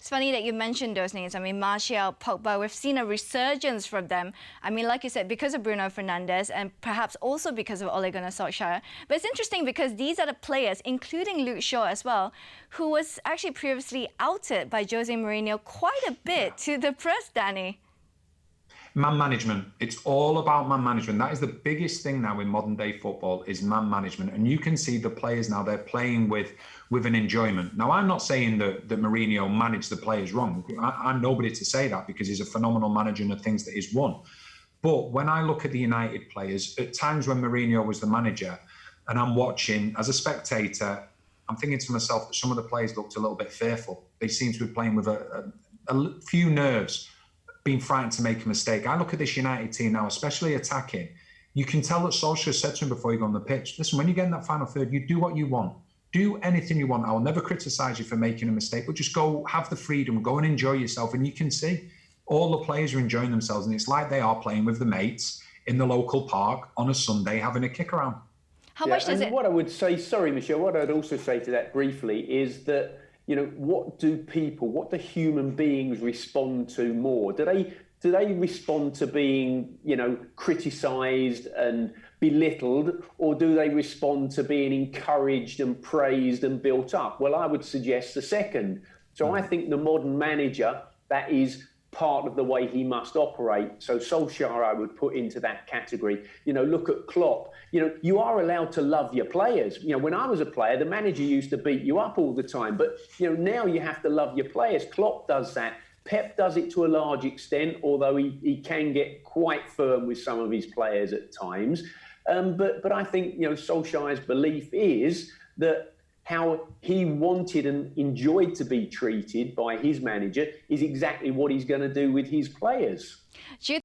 It's funny that you mentioned those names. I mean, Martial, Pogba, we've seen a resurgence from them. I mean, like you said, because of Bruno Fernandes and perhaps also because of Ole Gunnar Solskjaer. But it's interesting because these are the players, including Luke Shaw as well, who was actually previously outed by Jose Mourinho quite a bit to the press, Danny. Man management. It's all about man management. That is the biggest thing now in modern day football is man management. And you can see the players now, they're playing with an enjoyment. Now, I'm not saying that Mourinho managed the players wrong. I'm nobody to say that because he's a phenomenal manager and the things that he's won. But when I look at the United players, at times when Mourinho was the manager and I'm watching as a spectator, I'm thinking to myself that some of the players looked a little bit fearful. They seem to be playing with a few nerves, being frightened to make a mistake. I look at this United team now, especially attacking. You can tell that Solskjaer said to him before you go on the pitch, listen, when you get in that final third, you do what you want. Do anything you want. I will never criticise you for making a mistake, but just go have the freedom, go and enjoy yourself. And you can see all the players are enjoying themselves. And it's like they are playing with the mates in the local park on a Sunday, having a kick around. How much does it... What I would say, sorry, Michelle, what I'd also say to that briefly is that, you know, what do human beings respond to more? Do they respond to being, you know, criticised and belittled, or do they respond to being encouraged and praised and built up? Well, I would suggest the second. So I think the modern manager, that is part of the way he must operate. So Solskjaer I would put into that category. You know, look at Klopp. You know, you are allowed to love your players. You know, when I was a player, the manager used to beat you up all the time. But, you know, now you have to love your players. Klopp does that. Pep does it to a large extent, although he can get quite firm with some of his players at times. But I think, you know, Solskjaer's belief is that how he wanted and enjoyed to be treated by his manager is exactly what he's going to do with his players. Do you